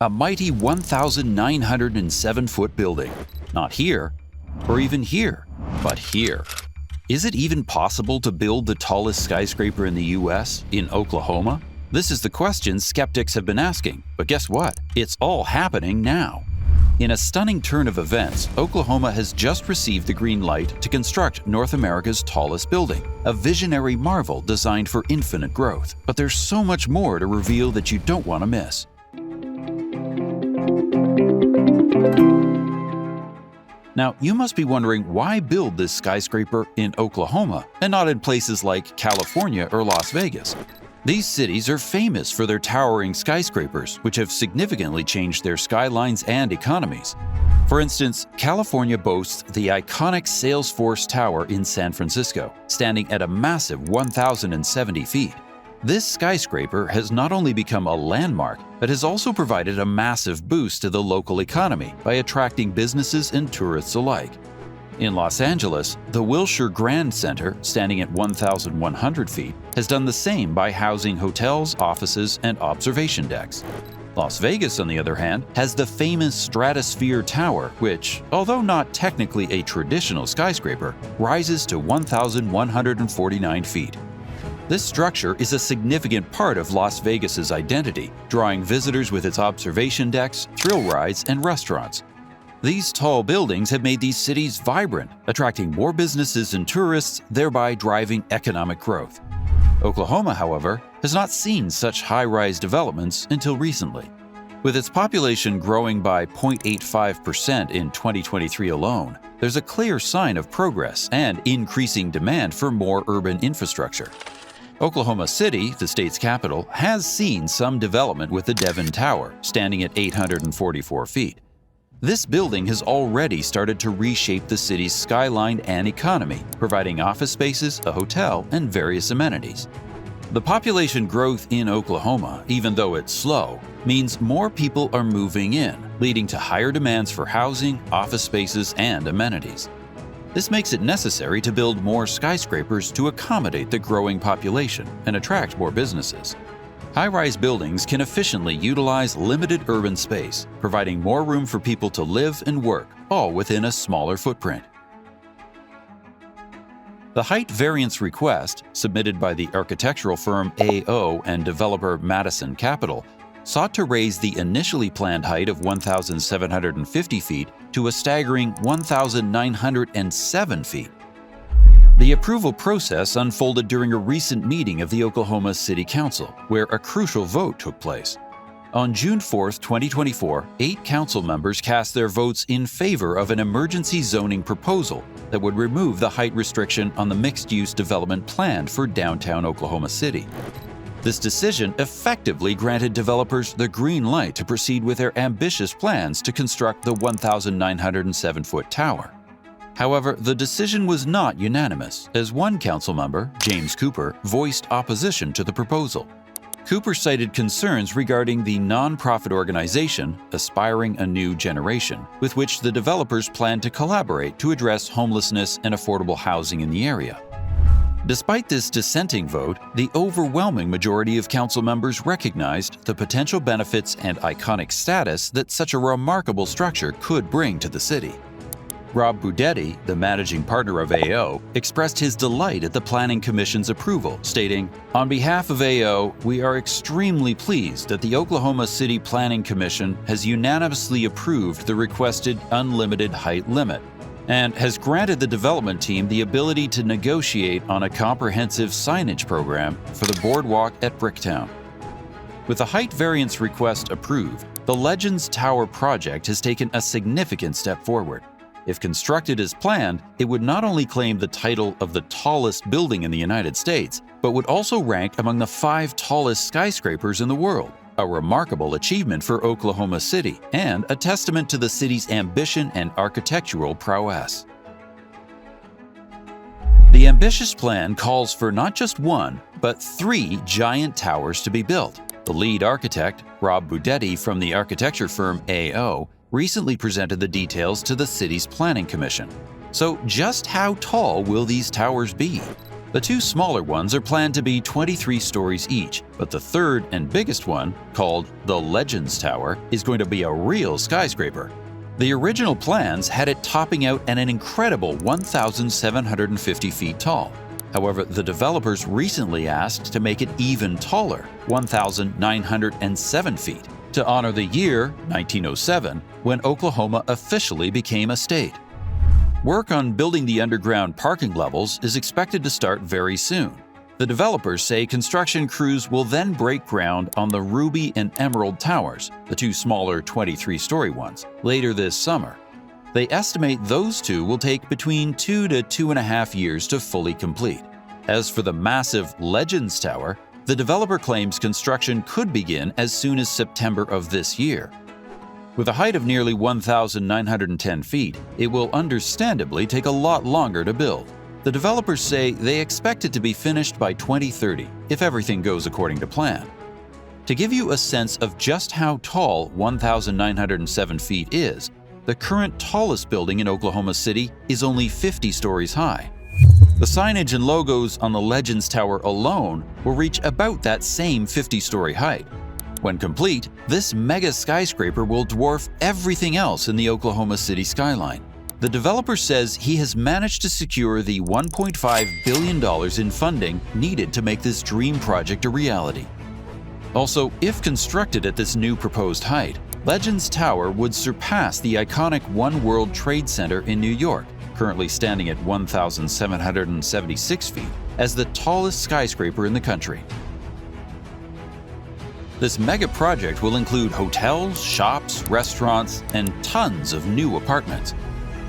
A mighty 1,907-foot building. Not here, or even here, but here. Is it even possible to build the tallest skyscraper in the US, in Oklahoma? This is the question skeptics have been asking, but guess what? It's all happening now. In a stunning turn of events, Oklahoma has just received the green light to construct North America's tallest building, a visionary marvel designed for infinite growth. But there's so much more to reveal that you don't want to miss. Now, you must be wondering why build this skyscraper in Oklahoma and not in places like California or Las Vegas. These cities are famous for their towering skyscrapers, which have significantly changed their skylines and economies. For instance, California boasts the iconic Salesforce Tower in San Francisco, standing at a massive 1,070 feet. This skyscraper has not only become a landmark, but has also provided a massive boost to the local economy by attracting businesses and tourists alike. In Los Angeles, the Wilshire Grand Center, standing at 1,100 feet, has done the same by housing hotels, offices, and observation decks. Las Vegas, on the other hand, has the famous Stratosphere Tower, which, although not technically a traditional skyscraper, rises to 1,149 feet. This structure is a significant part of Las Vegas's identity, drawing visitors with its observation decks, thrill rides, and restaurants. These tall buildings have made these cities vibrant, attracting more businesses and tourists, thereby driving economic growth. Oklahoma, however, has not seen such high-rise developments until recently. With its population growing by 0.85% in 2023 alone, there's a clear sign of progress and increasing demand for more urban infrastructure. Oklahoma City, the state's capital, has seen some development with the Devon Tower, standing at 844 feet. This building has already started to reshape the city's skyline and economy, providing office spaces, a hotel, and various amenities. The population growth in Oklahoma, even though it's slow, means more people are moving in, leading to higher demands for housing, office spaces, and amenities. This makes it necessary to build more skyscrapers to accommodate the growing population and attract more businesses. High-rise buildings can efficiently utilize limited urban space, providing more room for people to live and work, all within a smaller footprint. The height variance request, submitted by the architectural firm AO and developer Madison Capital, sought to raise the initially planned height of 1,750 feet to a staggering 1,907 feet. The approval process unfolded during a recent meeting of the Oklahoma City Council, where a crucial vote took place. On June 4, 2024, 8 council members cast their votes in favor of an emergency zoning proposal that would remove the height restriction on the mixed-use development planned for downtown Oklahoma City. This decision effectively granted developers the green light to proceed with their ambitious plans to construct the 1,907-foot tower. However, the decision was not unanimous, as one council member, James Cooper, voiced opposition to the proposal. Cooper cited concerns regarding the nonprofit organization, Aspiring a New Generation, with which the developers plan to collaborate to address homelessness and affordable housing in the area. Despite this dissenting vote, the overwhelming majority of council members recognized the potential benefits and iconic status that such a remarkable structure could bring to the city. Rob Budetti, the managing partner of AO, expressed his delight at the Planning Commission's approval, stating, "On behalf of AO, we are extremely pleased that the Oklahoma City Planning Commission has unanimously approved the requested unlimited height limit and has granted the development team the ability to negotiate on a comprehensive signage program for the boardwalk at Bricktown." With the height variance request approved, the Legends Tower project has taken a significant step forward. If constructed as planned, it would not only claim the title of the tallest building in the United States, but would also rank among the 5 tallest skyscrapers in the world, a remarkable achievement for Oklahoma City and a testament to the city's ambition and architectural prowess. The ambitious plan calls for not just 1, but 3 giant towers to be built. The lead architect, Rob Budetti from the architecture firm AO, recently presented the details to the city's planning commission. So just how tall will these towers be? The two smaller ones are planned to be 23 stories each, but the third and biggest one, called the Legends Tower, is going to be a real skyscraper. The original plans had it topping out at an incredible 1,750 feet tall. However, the developers recently asked to make it even taller, 1,907 feet, to honor the year 1907, when Oklahoma officially became a state. Work on building the underground parking levels is expected to start very soon. The developers say construction crews will then break ground on the Ruby and Emerald Towers, the two smaller 23-story ones, later this summer. They estimate those two will take between 2 to 2.5 years to fully complete. As for the massive Legends Tower, the developer claims construction could begin as soon as September of this year. With a height of nearly 1,910 feet, it will understandably take a lot longer to build. The developers say they expect it to be finished by 2030, if everything goes according to plan. To give you a sense of just how tall 1,907 feet is, the current tallest building in Oklahoma City is only 50 stories high. The signage and logos on the Legends Tower alone will reach about that same 50-story height. When complete, this mega skyscraper will dwarf everything else in the Oklahoma City skyline. The developer says he has managed to secure the $1.5 billion in funding needed to make this dream project a reality. Also, if constructed at this new proposed height, Legends Tower would surpass the iconic One World Trade Center in New York, currently standing at 1,776 feet, as the tallest skyscraper in the country. This mega project will include hotels, shops, restaurants, and tons of new apartments.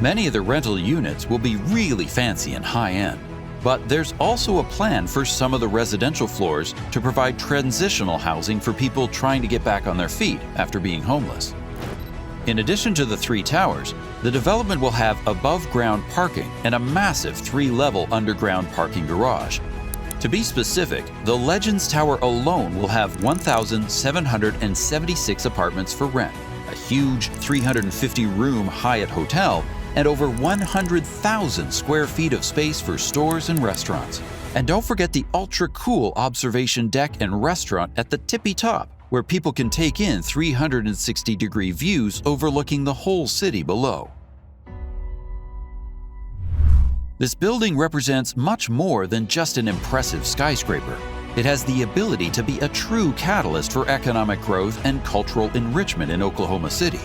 Many of the rental units will be really fancy and high-end, but there's also a plan for some of the residential floors to provide transitional housing for people trying to get back on their feet after being homeless. In addition to the three towers, the development will have above-ground parking and a massive 3-level underground parking garage. To be specific, the Legends Tower alone will have 1,776 apartments for rent, a huge 350-room Hyatt hotel, and over 100,000 square feet of space for stores and restaurants. And don't forget the ultra-cool observation deck and restaurant at the tippy top, where people can take in 360-degree views overlooking the whole city below. This building represents much more than just an impressive skyscraper. It has the ability to be a true catalyst for economic growth and cultural enrichment in Oklahoma City.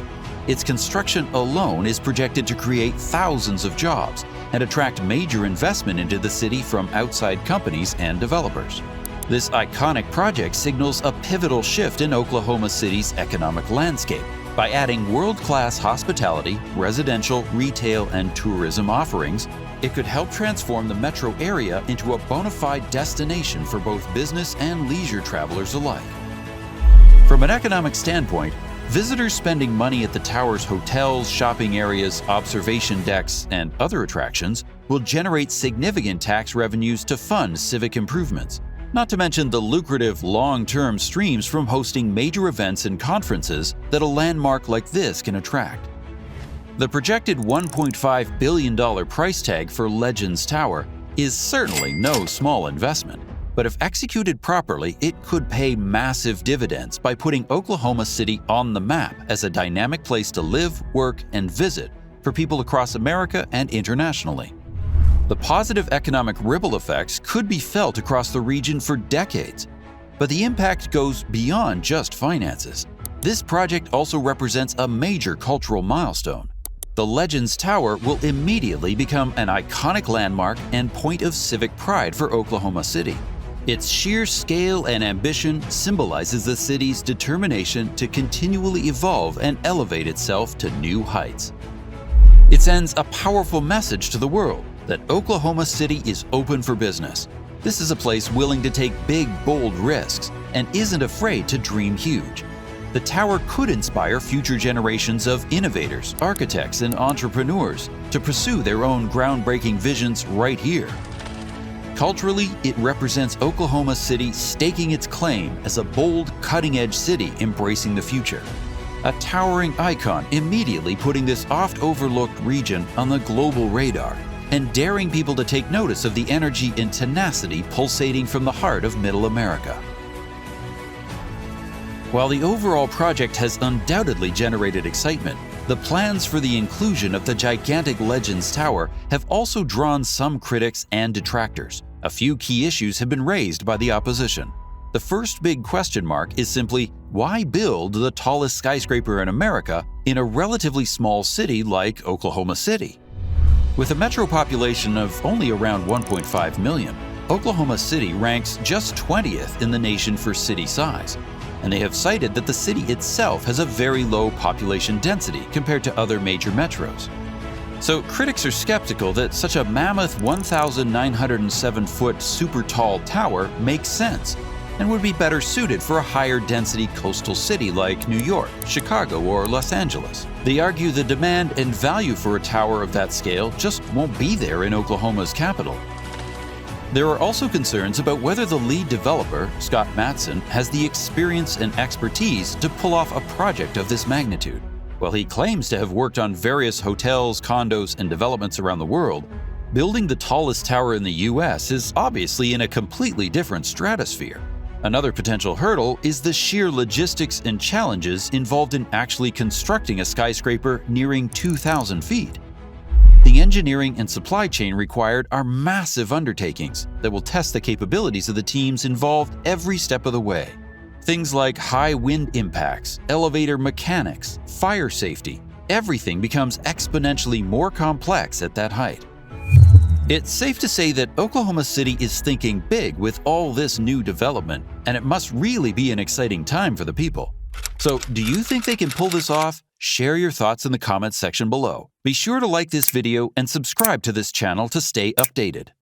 Its construction alone is projected to create thousands of jobs and attract major investment into the city from outside companies and developers. This iconic project signals a pivotal shift in Oklahoma City's economic landscape by adding world-class hospitality, residential, retail, and tourism offerings. It could help transform the metro area into a bona fide destination for both business and leisure travelers alike. From an economic standpoint, visitors spending money at the tower's hotels, shopping areas, observation decks, and other attractions will generate significant tax revenues to fund civic improvements, not to mention the lucrative long-term streams from hosting major events and conferences that a landmark like this can attract. The projected $1.5 billion price tag for Legends Tower is certainly no small investment, but if executed properly, it could pay massive dividends by putting Oklahoma City on the map as a dynamic place to live, work, and visit for people across America and internationally. The positive economic ripple effects could be felt across the region for decades, but the impact goes beyond just finances. This project also represents a major cultural milestone. The Legends Tower will immediately become an iconic landmark and point of civic pride for Oklahoma City. Its sheer scale and ambition symbolizes the city's determination to continually evolve and elevate itself to new heights. It sends a powerful message to the world that Oklahoma City is open for business. This is a place willing to take big, bold risks and isn't afraid to dream huge. The tower could inspire future generations of innovators, architects, and entrepreneurs to pursue their own groundbreaking visions right here. Culturally, it represents Oklahoma City staking its claim as a bold, cutting-edge city embracing the future. A towering icon immediately putting this oft-overlooked region on the global radar and daring people to take notice of the energy and tenacity pulsating from the heart of Middle America. While the overall project has undoubtedly generated excitement, the plans for the inclusion of the gigantic Legends Tower have also drawn some critics and detractors. A few key issues have been raised by the opposition. The first big question mark is simply, why build the tallest skyscraper in America in a relatively small city like Oklahoma City? With a metro population of only around 1.5 million, Oklahoma City ranks just 20th in the nation for city size, and they have cited that the city itself has a very low population density compared to other major metros. So critics are skeptical that such a mammoth 1,907-foot super tall tower makes sense and would be better suited for a higher density coastal city like New York, Chicago, or Los Angeles. They argue the demand and value for a tower of that scale just won't be there in Oklahoma's capital. There are also concerns about whether the lead developer, Scott Matson, has the experience and expertise to pull off a project of this magnitude. While he claims to have worked on various hotels, condos, and developments around the world, building the tallest tower in the US is obviously in a completely different stratosphere. Another potential hurdle is the sheer logistics and challenges involved in actually constructing a skyscraper nearing 2,000 feet. The engineering and supply chain required are massive undertakings that will test the capabilities of the teams involved every step of the way. Things like high wind impacts, elevator mechanics, fire safety, everything becomes exponentially more complex at that height. It's safe to say that Oklahoma City is thinking big with all this new development, and it must really be an exciting time for the people. So, do you think they can pull this off? Share your thoughts in the comments section below. Be sure to like this video and subscribe to this channel to stay updated.